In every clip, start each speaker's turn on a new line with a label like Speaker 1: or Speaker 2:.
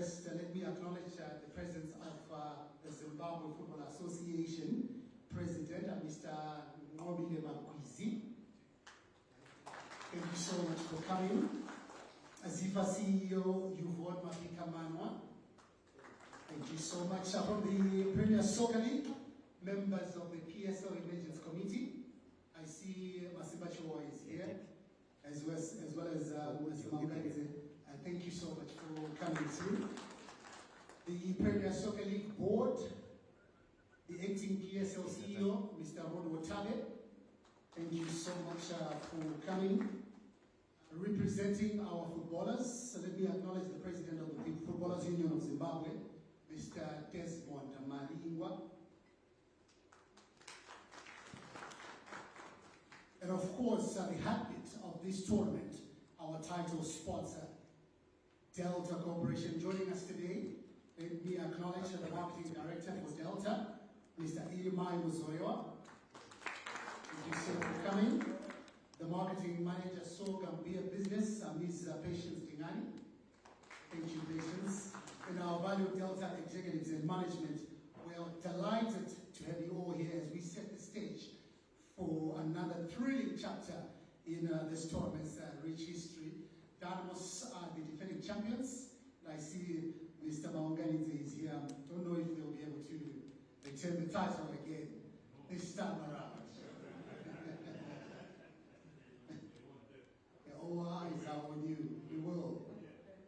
Speaker 1: first, let me acknowledge the presence of the Zimbabwe Football Association President, Mr. Ngobile Magwizi. Thank you so much for coming. Azifa CEO, Yvonne Mapika Manwa. Thank you so much. From the Premier Soccer League, members of the PSL Emergence Committee. I see Masiba Chua is here, as well as Masiba. Thank you so much for coming through. The Premier Soccer League Board, the acting PSL CEO, Mr. Rod Watabe. Thank you so much for coming. Representing our footballers, so let me acknowledge the President of the Footballers Union of Zimbabwe, Mr. Desmond Malingwa. And of course, the heartbeat of this tournament, our title sponsor, Delta Corporation, joining us today. Let me acknowledge the Marketing Director for Delta, Mr. Irimai Muzorewa. Thank you so much for coming. The Marketing Manager, So Gambia Business, Ms. Patience Dingani. Thank you, Patience. And our valued Delta executives and management, we are delighted to have you all here as we set the stage for another thrilling chapter in this tournament's rich history. Dynamos are the defending champions. And I see Mr. Maunganidze is here. I don't know if they'll be able to return the title again this time around. All eyes are on you. We will.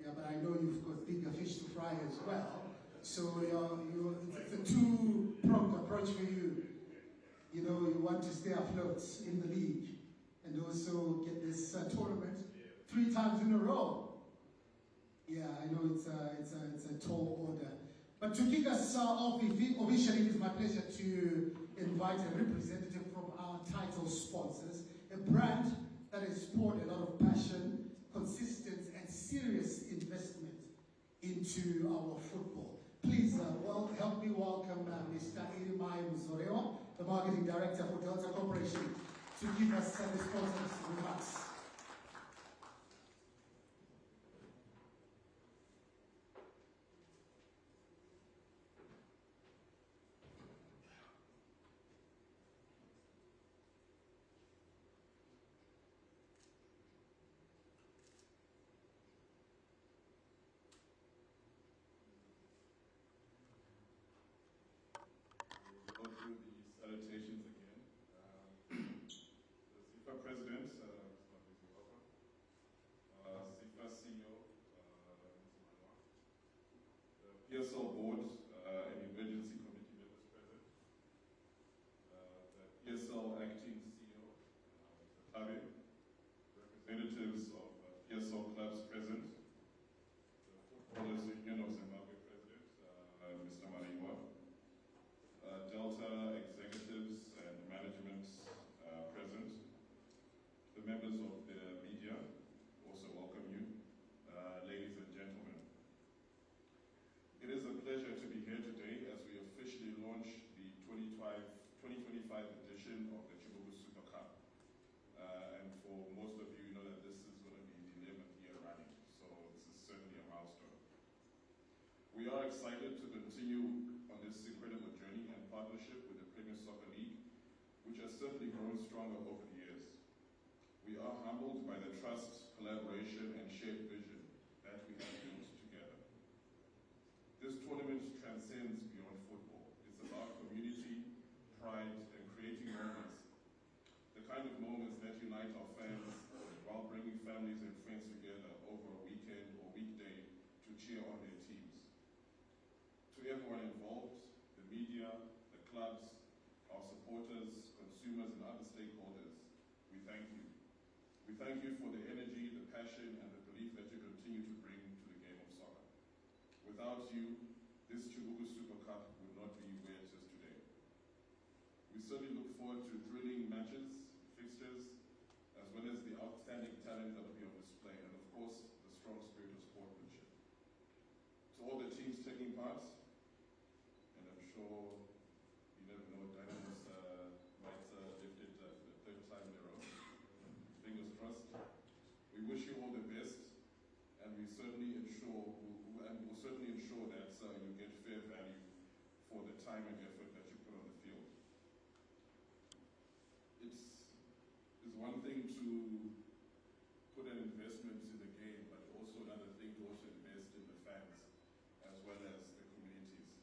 Speaker 1: Yeah, but I know you've got bigger fish to fry as well. So it's a two-pronged approach for you. You know, you want to stay afloat in the league and also get this tournament 3 times in a row. Yeah, I know it's a tall order. But to kick us off officially, it is my pleasure to invite a representative from our title sponsors, a brand that has poured a lot of passion, consistent and serious investment into our football. Please help me welcome Mr. Irimai Muzorewa, the Marketing Director for Delta Corporation, to give us the sponsor's remarks.
Speaker 2: Salutations again. The SIFA President, Mr. SIFA CEO, the PSL Board and Emergency Committee members present, the PSL Acting CEO, Mr. Tabe, representatives of PSL clubs present, the Footballers Union of Zimbabwe President, Mr. Mariwa, Delta executives and management present, the members of the media, also welcome you, ladies and gentlemen. It is a pleasure to be here today as we officially launch the 2025 edition of the Chibuku Super Cup. And for most of you, you know that this is going to be the 11th year running, so this is certainly a milestone. We are excited to continue on this incredible journey and partnership with the Premier Soccer League, which has certainly grown stronger over the years. We are humbled by the trust, collaboration, and shared vision that we have built together. This tournament transcends beyond football. It's about community, pride, and creating moments, the kind of moments that unite our fans while bringing families and friends together over a weekend or weekday to cheer on their teams. To everyone involved, the media, the clubs, our supporters, consumers, and other stakeholders, we thank you. We thank you for the energy, the passion, and the belief that you continue to bring to the game of soccer. Without you, this Chibuku Super Cup would not be where it is today. We certainly look forward to thrilling matches, fixtures, as well as the outstanding talent that will be on display, and of course, the strong spirit of sportsmanship. To all the teams taking part, and I'm sure you never know, Dynamos might lift it the 3rd time in a row. Fingers crossed. We wish you all the best, and we certainly ensure, and will certainly time and effort that you put on the field. It's one thing to put an investment in the game, but also another thing to also invest in the fans as well as the communities.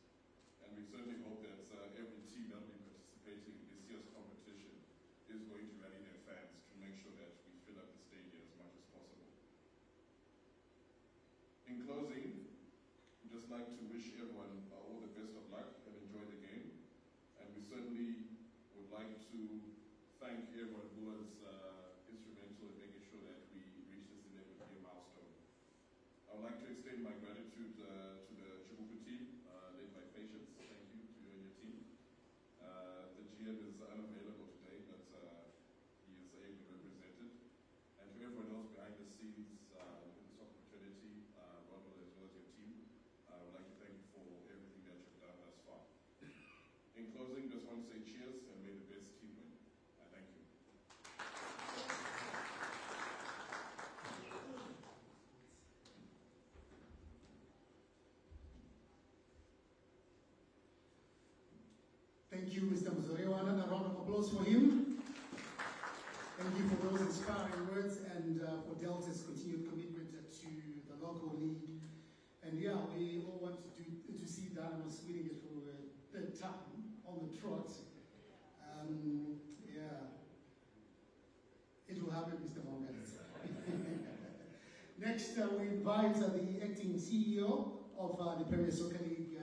Speaker 2: And we certainly hope that every team that will be participating in this year's competition is going to rally their fans to make sure that we fill up the stadium as much as possible. In closing, we'd just like to wish everyone all the best of luck and enjoy the game. And we certainly would like to thank everyone who was instrumental in making sure that we reach this 11-year milestone. I would like to extend my gratitude to the Chibuku team, led by Patience. Thank you to you and your team. The GM is unavailable today, but he is ably represented. And to everyone else behind the scenes in this opportunity, Ronald as well as your team, I would like to thank you for everything that you've done thus far. In closing, just want to say cheers and may the best team win. Thank you.
Speaker 1: Thank you, Mr. Muzorewa. Another round of applause for him. Thank you for those inspiring words and for Delta's continued commitment to the local league. And yeah, we all want to see Dynamos winning it for the third time on the trot. Yeah, it will happen, Mr. Mongans. Next, we invite the acting CEO of the Premier Soccer League.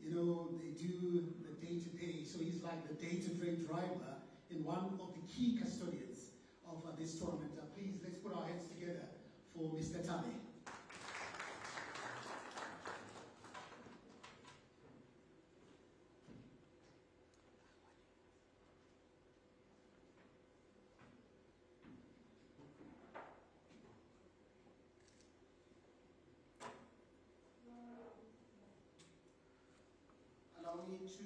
Speaker 1: You know, they do the day-to-day, so he's like the day-to-day driver and one of the key custodians of this tournament. Please, let's put our hands together for Mr. Tabe.
Speaker 3: Allow me to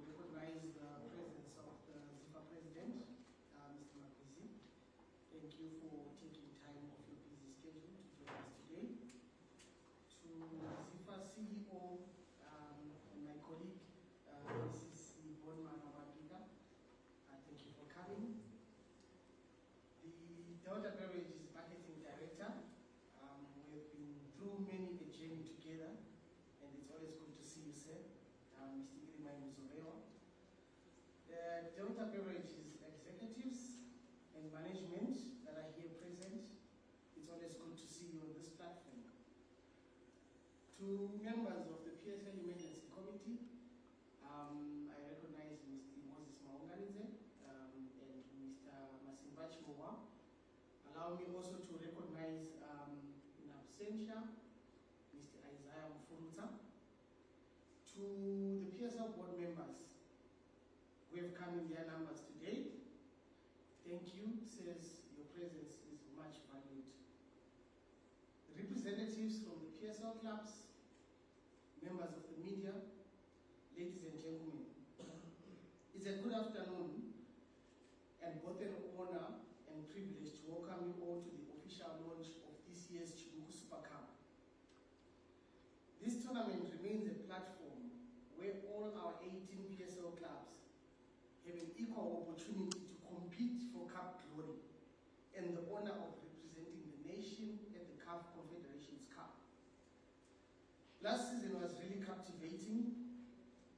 Speaker 3: recognize the presence of the ZIFA president, Mr. Makwizi. Thank you for taking time off your busy schedule to join us today. To ZIFA CEO and my colleague, Mrs. Yvonne Manawagika, thank you for coming. The Delta Beverages Marketing Director, we have been through many a journey together, and it's always good to see you, sir. Mr. Irimai Muzorewa. The Delta Beverages executives and management that are here present, it's always good to see you on this platform. To members of the PSL Emergency Committee, I recognize Mr. Moses Maunganize and Mr. Masimbachi Mowa. Allow me also to recognize in absentia, Mr. Isaiah Mfuruta. To the PSL board members who have come in their numbers today, thank you, says your presence is much valued. The representatives from the PSL clubs, members of the media, ladies and gentlemen, it's a good afternoon and both an honor and privilege to welcome you all to the official launch of this year's Chibuku Super Cup. This tournament remains a platform where all our 18 PSL clubs have an equal opportunity to compete for cup glory and the honor of representing the nation at the CAF Confederations Cup. Last season was really captivating,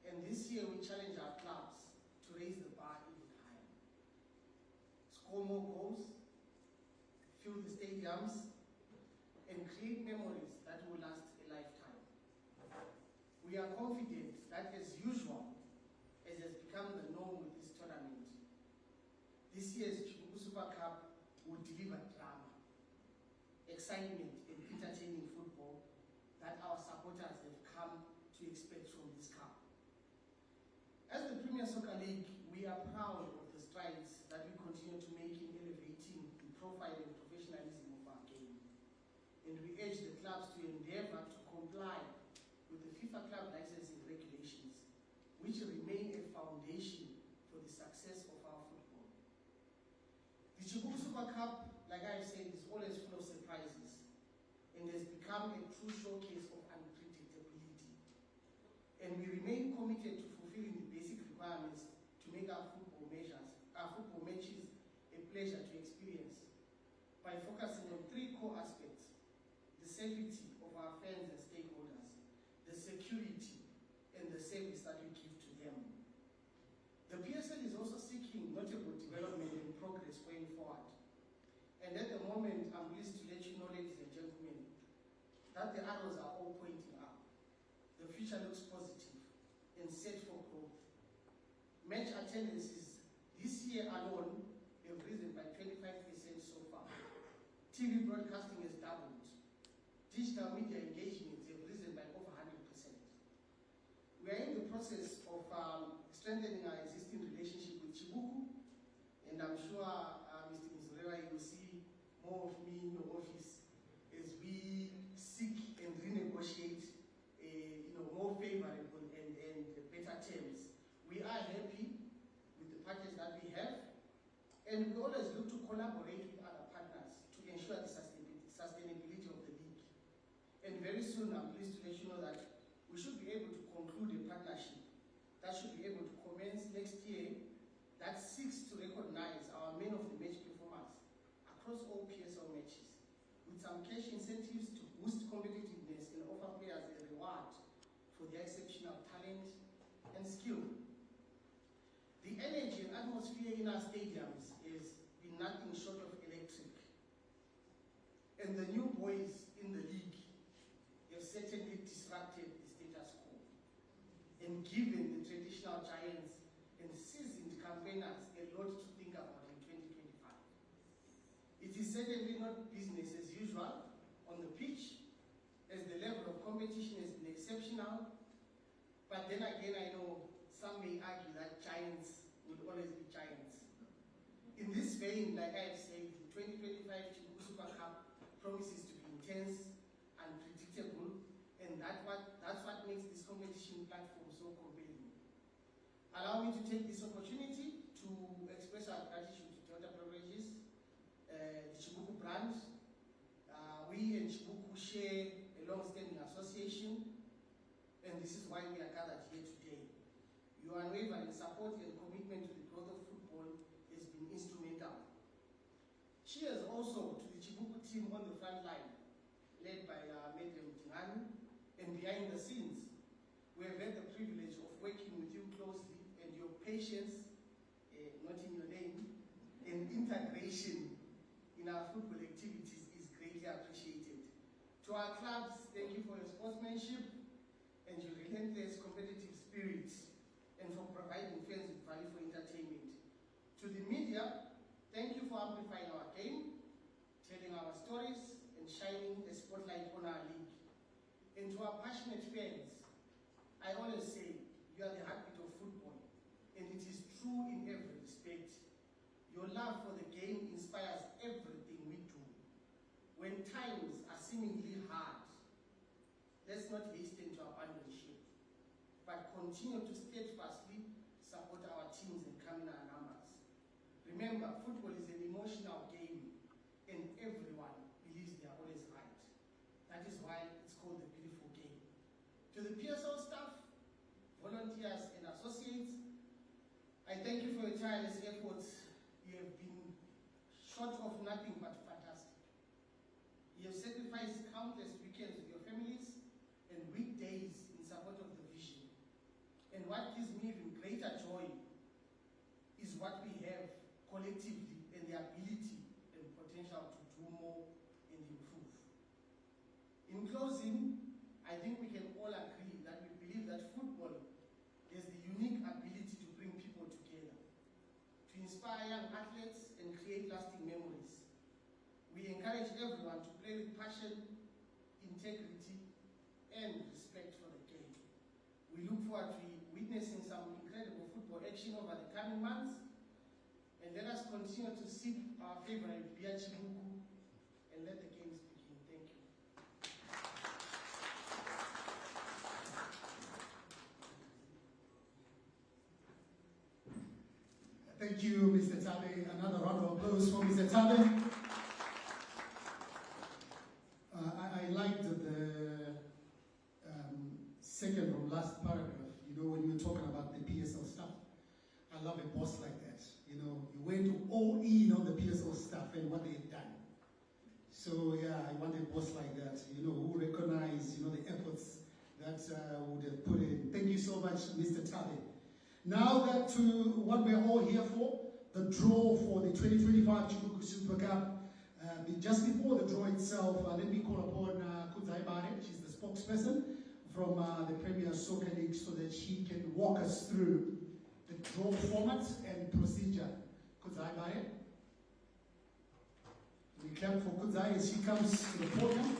Speaker 3: and this year we challenge our clubs to raise the bar even higher. Score more goals, fill the stadiums, and create memories that will last a lifetime. We are confident that, as usual, as has become the norm with this tournament, this year's Chibuku Super Cup will deliver drama, excitement, and entertaining football that our supporters have come to expect from this cup. As the Premier Soccer League, we are proud of the strides that we continue to make in elevating the profile and professionalism of our game. And we urge the clubs to endeavor to comply with the FIFA club licensing regulations, which remain a foundation for the success of our football. The Chibuku Super Cup, like I said, is always full of surprises and has become a true showcase of unpredictability. And we remain committed to fulfilling the basic requirements to make our football matches a pleasure to experience by focusing on 3 core aspects: the safety of our fans and stakeholders, the security, and the service that we give to them. The PSL is also seeking notable development and progress going forward. And at the moment, I'm pleased to let you know, ladies and gentlemen, that the arrows are all pointing up. The future looks positive and set for growth. Match attendances this year alone have risen by 25% so far. TV broadcasting has doubled. Digital media engagements have risen by over 100%. We are in the process of strengthening our existing relationship with Chibuku, and I'm sure Mr. Mzurera, you will see more of me in your office as we seek and renegotiate more favorable and better terms. We are happy with the package that we have, and we always look to collaborate with other partners to ensure the sustainability of the league. And very soon, I'm pleased to let you know that we should be able to conclude a partnership that should be able to commence next year that seeks to recognize our men of the match performance across all PSL matches, with some cash incentives to boost competitiveness and offer players a reward for their exceptional talent and skill. The energy and atmosphere in our stadiums has been nothing short of electric. And the new boys in the league have certainly disrupted the status quo and given the traditional giants and seasoned campaigners a lot to think about in 2025. It is certainly not business as usual on the pitch, as the level of competition has been exceptional. But then again, I know some may argue that giants will always be giants. In this vein, like I have said, the 2025 Chibuku Super Cup promises to be intense and predictable, and that's what makes this competition platform so compelling. Allow me to take this opportunity to express our gratitude to Toyota Beverages, the Chibuku brand. We and Chibuku share a long-standing association, and this is why we are gathered here today. Your unwavering support and commitment to the growth of football has been instrumental. Cheers also to the Chibuku team on the front line, led by Madam Dingani, and behind the scenes. We have had the privilege of working with you closely, and your patience, not in your name, and integration in our football activities is greatly appreciated. To our clubs, thank you for your sportsmanship and your relentless competitive spirit, and for providing fans with value for entertainment. To the media, thank you for amplifying our game, telling our stories, and shining a spotlight on our league. And to our passionate fans, I always say, you are the heartbeat of football, and it is true in every respect. Your love for the game inspires everything we do. When times are seemingly hard, let's not hasten to abandon ship, but continue to steadfastly support our teams and come in our numbers. Remember, football is an emotional game, and everyone believes they are always right. That is why it's called the beautiful game. To the PSL staff, volunteers, and associates, I thank you for your tireless efforts. You have been short of nothing but fantastic. You have sacrificed countless weekends with your families and weekdays in support of the vision. And what gives me even greater joy is what we have collectively and the ability and potential to do more and improve. In closing, I think we can all agree that we believe that football has the unique ability to bring people together, to inspire young athletes and create lasting memories. We encourage everyone to play with passion, integrity, and respect for the game. We look forward to witnessing some incredible football action over the coming months, and let us continue to sip our favorite beer, Chibuku, and let the games begin. Thank you.
Speaker 1: Thank you, Mr. Tabe. Another round of applause for Mr. Tabe. I liked the second from last paragraph. you know, when you're talking about the PSL stuff. I love a boss like that. You know, you went all in on the PSL stuff and what they've done. So yeah, I want a boss like that, you know, who recognize, you know, the efforts that would have put in. Thank you so much, Mr. Tabe. Now that to what we're all here for, the draw for the 2025 Chibuku Super Cup. Just before the draw itself, let me call upon Kudzai Bare. She's the spokesperson from the Premier Soccer League, so that she can walk us through the draw format and procedure. Kudzai Bare. We clap for Kudzai as she comes to the podium.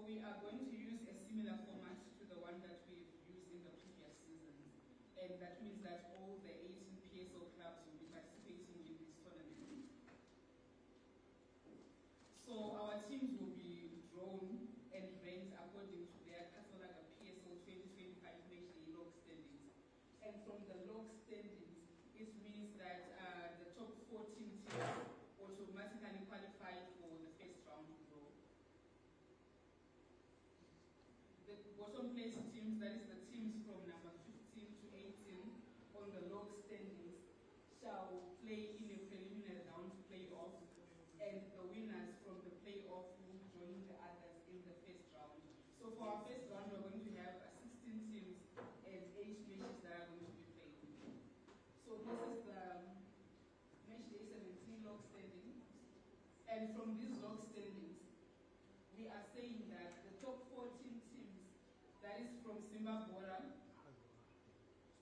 Speaker 4: We are going to use a similar format to the one that we've used in the previous seasons. And that means that all the 18 PSO clubs will be participating in this tournament. So our teams will be drawn and ranked according to their Kasolaga PSO 2025 matchday log standings. And from the log standings, it means that the top 14 teams automatically qualify for the first round draw. The bottom place teams, that is the teams from number 15 to 18 on the log standings, shall play in a preliminary round playoff, and the winners from the playoff will join the others in the first round. So for our first round, we're going to have 16 teams and 8 matches that are going to be played. So this is the match day 17 log standing, and from these log standings, we are saying that the top 14 teams, that is from Simba Bora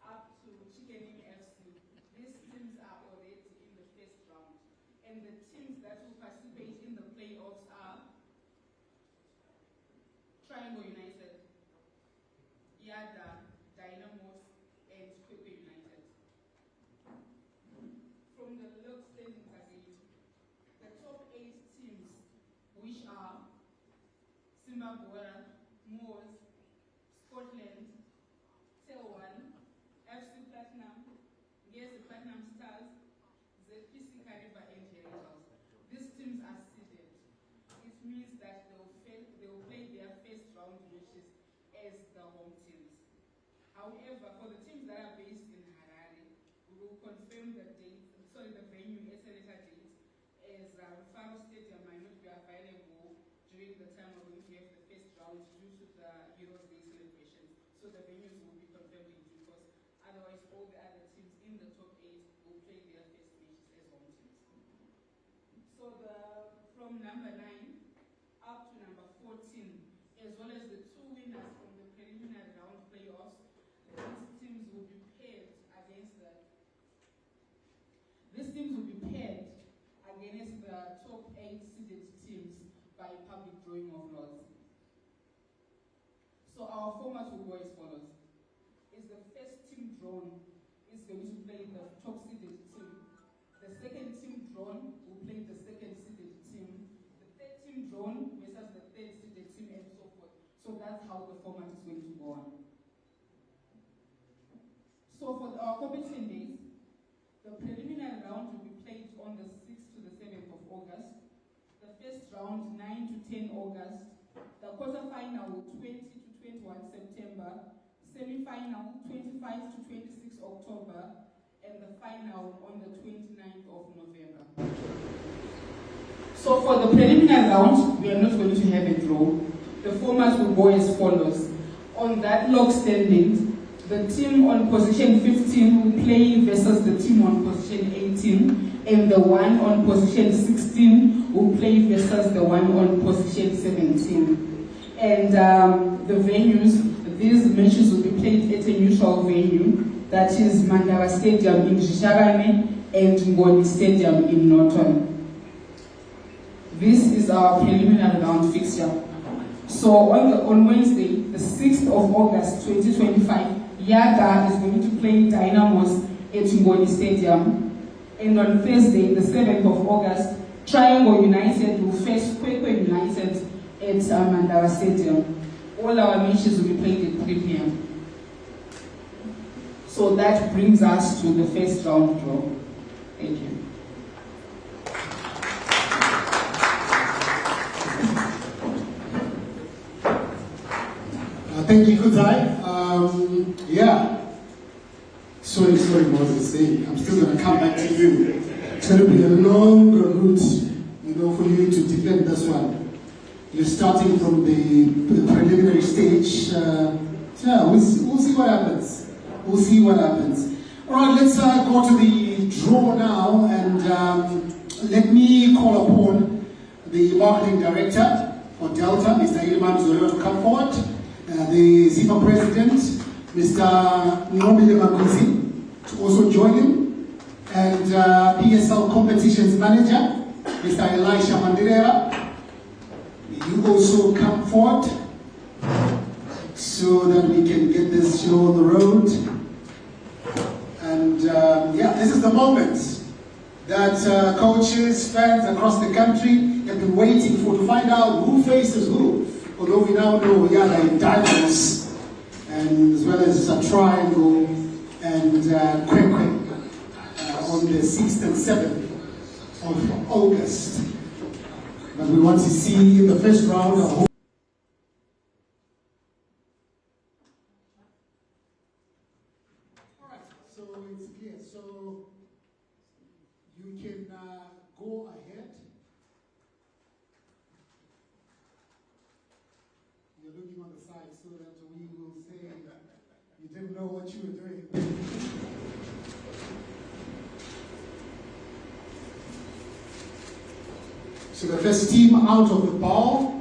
Speaker 4: up to Chikening FC, these teams are already in the first round. And the teams that will participate in the playoffs are Triangle United, Yada, Dynamos, and Kwekwe United. From the log standings again, the top 8 teams, which are Simba Bora, Moors, Scotland, Tel1, FC Platinum, Ngezi Platinum Stars, ZPC Kariba, and Heritage. These teams are seeded. It means that they will play their first round matches as the home teams. However, for the teams that are based in Harare, we will confirm the venue at a later date, as Rufaro Stadium might not be available during the time we're going to have the first round due to the Heroes Day celebrations. So the venues will be confirmed in due course. Otherwise, all the other teams in the top 8 will play their first matches as home teams. So from number 9 up to number 14, as well as the 2 winners from the preliminary round playoffs, these teams will be paired against the top 8 seeded teams by public drawing of lots. So our format will go as follows. Is the first team drawn is going to play the top seeded team. The second team drawn will play the second seeded team. The third team drawn versus the third seeded team, and so forth. So that's how the format is going to go on. So for our competition days, the preliminary round will be played on the 6th to the 7th of August. The first round, 9 to 10 August. The quarterfinal, 20 to 21 September. Semi-final, 25 to 26 October. And the final on the 29th of November. So for the preliminary round, we are not going to have a draw. The format will go as follows. On that log standings, the team on position 15 will play versus the team on position 18, and the one on position 16 will play versus the one on position 17. And the venues, these matches will be played at a neutral venue, that is Mandara Stadium in Shishagane and Ngoni Stadium in Norton. This is our preliminary round fixture. So on Wednesday, the 6th of August 2025, Yaga is going to play Dynamos at Ngoni Stadium. And on Thursday, the 7th of August, Triangle United will face Kwekwe United at Mandawa Stadium. All our matches will be played at 3 p.m. So that brings us to the first round draw. Thank you.
Speaker 1: Thank you, Kutai. Yeah. Sorry, Moses. I'm still going to come back to you. It's going to be a long route, for you to defend this one. You're starting from the preliminary stage. We'll see what happens. We'll see what happens. All right, let's go to the draw now, and let me call upon the marketing director for Delta, Mr. Ilman Zorewa, to come forward. The ZIFA president, Mr. Ngobile Makuzi, to also join him, and PSL competitions manager, Mr. Elisha Mandirera. You also come forward so that we can get this show on the road. And this is the moment that coaches, fans across the country have been waiting for, to find out who faces who. Although we now know Yada in Diamonds, and as well as Triangle and Kwekwe on the 6th and 7th of August. But we want to see in the first round a whole. Alright, so it's clear. So you can go ahead. You're looking on the side so that we will say you didn't know what you were doing. So the first team out of the ball.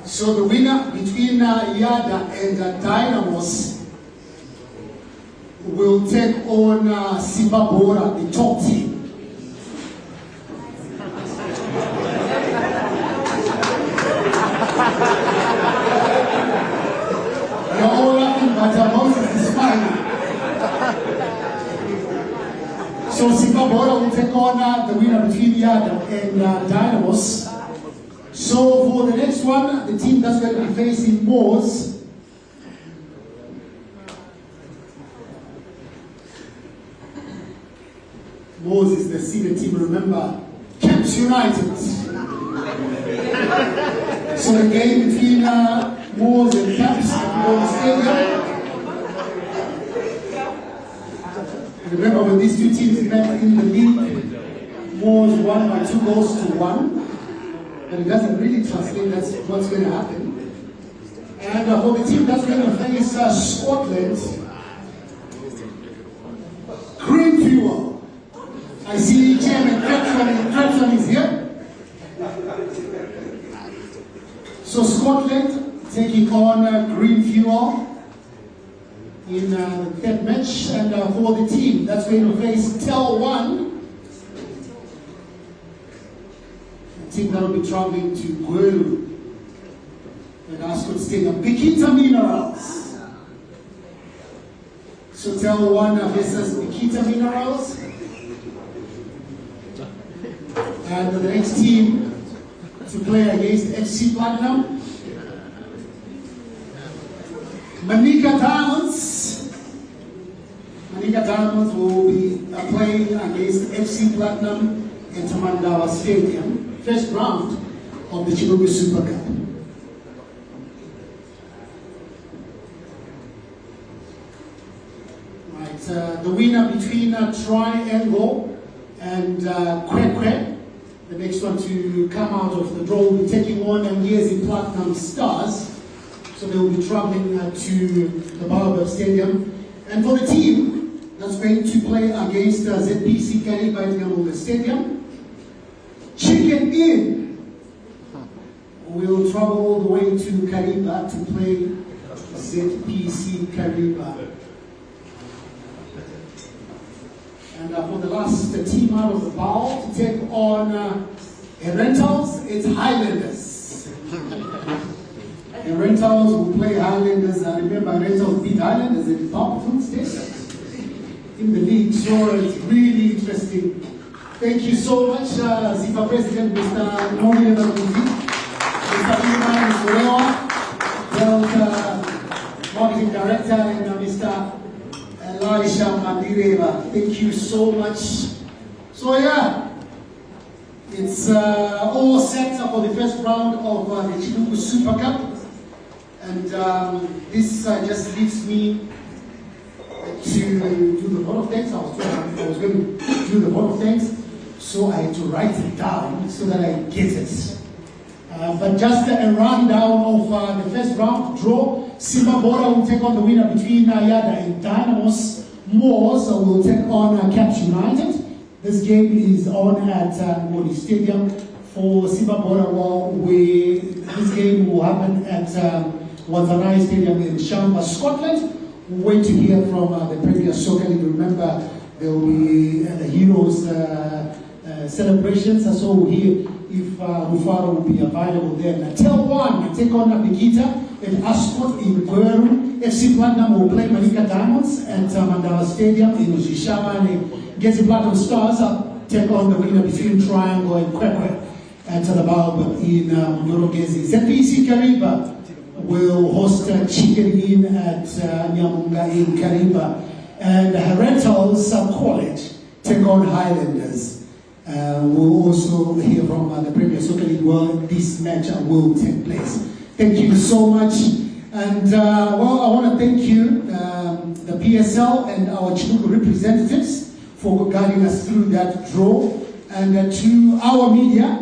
Speaker 1: So the winner between Yada and Dynamos will take on Sibabora, the top team. You're all laughing, but Moses is smiling. So Sibabora will take on the winner between Yada and Dynamos. So for the next one, the team that's going to be facing Moors. Moors is the senior team, remember, Camps United. So the game between Moors and Camps at the stadium. Remember when these two teams met in the league, Moors won by 2-1. But it doesn't really translate, that's what's going to happen. And for the team that's going to face Scotland, Green Fuel. I see Chairman Kretson is here. So Scotland taking on Green Fuel in the third match. And for the team that's going to face Tel 1, team that will be traveling to Gweru and Ascot Stadium. Bikita Minerals. So Tel 1 versus Bikita Minerals. And the next team to play against FC Platinum, Manika Diamonds. Manika Diamonds will be playing against FC Platinum at Mandawa Stadium. First round of the Chibuku Super Cup. Right, the winner between Triangle and Kwekwe, the next one to come out of the draw, will be taking on Ngezi Platinum Stars. So they will be traveling to the Baobab Stadium. And for the team that's going to play against ZPC Kariba at Nyamuga Stadium, Chicken Inn will travel all the way to Kariba to play ZPC Kariba. And for the last team out of the bowl to take on Rentals, it's Highlanders. The Rentals will play Highlanders. I remember Rentals beat Highlanders at Barberton Station in the league. So it's really interesting. Thank you so much, ZIFA President, Mr. Nomile Makuzi, Mr. Iman Solewa, Marketing Director, and Mr. Elisha Mandireva. Thank you so much. So yeah, it's all set for the first round of the Chibuku Super Cup. And this just leaves me to do the vote of thanks. I was going to do the vote of thanks, so I had to write it down so that I get it. But just a rundown of the first round draw. Simba Bora will take on the winner between Yada and Dynamos. Moors will take on Caps United. This game is on at Modi Stadium for Simba Bora. This game will happen at Wazanai Stadium in Shamba, Scotland. We'll wait to hear from the Premier Soccer League. Remember, there will be the Heroes celebrations, so we'll hear if Mufaro will be available there. Natel 1 will take on Bikita at Ascot in Gweru. FC Platinum will play Malika Diamonds at Mandala Stadium in Uzishaba. And Gezi Platinum Stars take on the winner between Triangle and Kwekwe at the Balb in Ndorogezi. ZPC Kariba will host Chicken Inn at Nyamunga in Kariba. And Rentals College take on Highlanders. We'll also hear from the Premier Soccer League where this match will take place. Thank you so much. And well, I want to thank you, the PSL and our Chibuku representatives for guiding us through that draw. And to our media,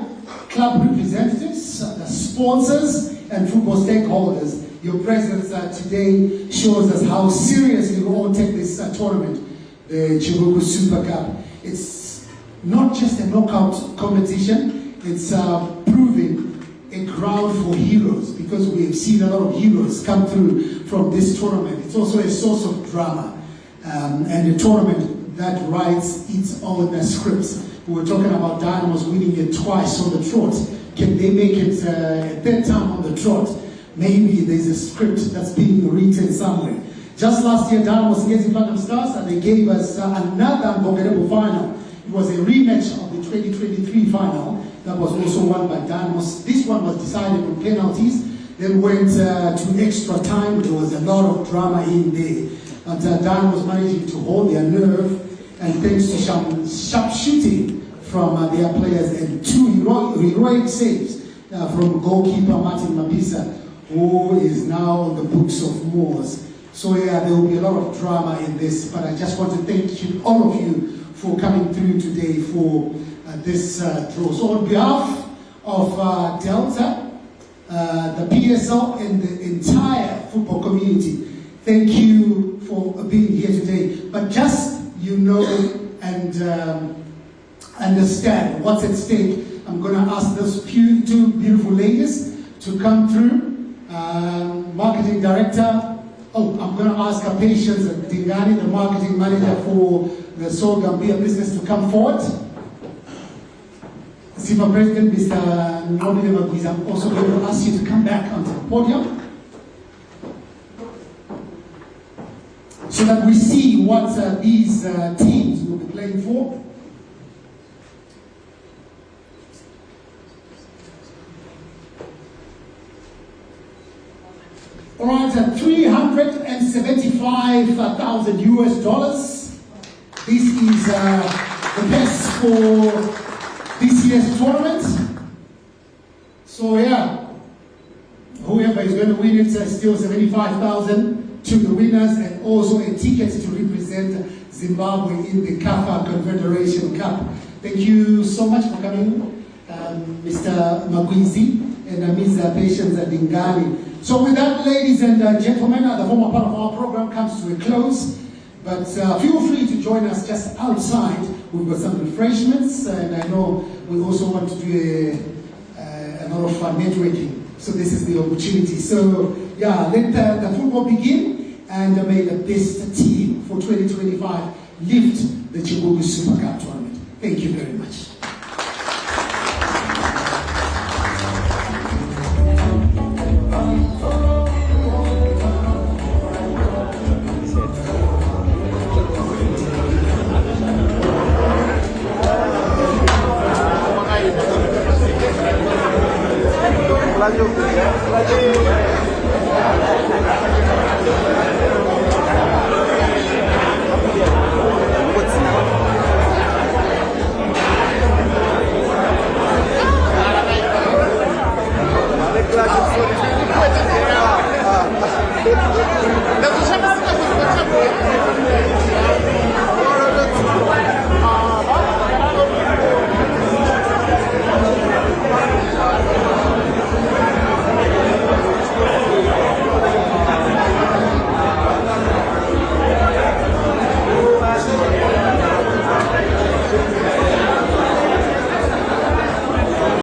Speaker 1: club representatives, the sponsors, and football stakeholders, your presence today shows us how seriously we all take this tournament, the Chibuku Super Cup. It's not just a knockout competition, it's proving a ground for heroes, because we have seen a lot of heroes come through from this tournament. It's also a source of drama and a tournament that writes its own scripts. We were talking about Dynamos winning it twice on the trot. Can they make it a third time on the trot? Maybe there's a script that's being written somewhere. Just last year, Dynamos against the Platinum Stars, and they gave us another unforgettable final. It was a rematch of the 2023 final that was also won by Dynamos. This one was decided on penalties, then went to extra time. There was a lot of drama in there. But Dynamos managing to hold their nerve, and thanks to some sharp shooting from their players and two heroic saves from goalkeeper Martin Mapisa, who is now on the books of Moors. So yeah, there will be a lot of drama in this, but I just want to thank you, all of you, for coming through today for this draw. So on behalf of Delta, the PSL and the entire football community, thank you for being here today. But just, you know, and understand what's at stake, I'm going to ask those two beautiful ladies to come through. Marketing Director, I'm going to ask Patience Dingani, the Marketing Manager for the Seoul Gambia business, to come forward. ZIFA President, Mr. Nomile Makuzi, I'm also going to ask you to come back onto the podium so that we see what these teams will be playing for. All right, $375,000 US. This is the best for this year's tournament. So yeah, whoever is going to win it, still $75,000 to the winners, and also a ticket to represent Zimbabwe in the CAFA Confederation Cup. Thank you so much for coming, Mr. Makuzi and Ms. Patience Dingani. So with that, ladies and gentlemen, the formal part of our program comes to a close. But feel free to join us just outside. We've got some refreshments, and I know we also want to do a lot of networking. So this is the opportunity. So yeah, let the football begin, and may the best team for 2025 lift the Chibuku Super Cup tournament. Thank you very much.
Speaker 5: Oh, Thank you.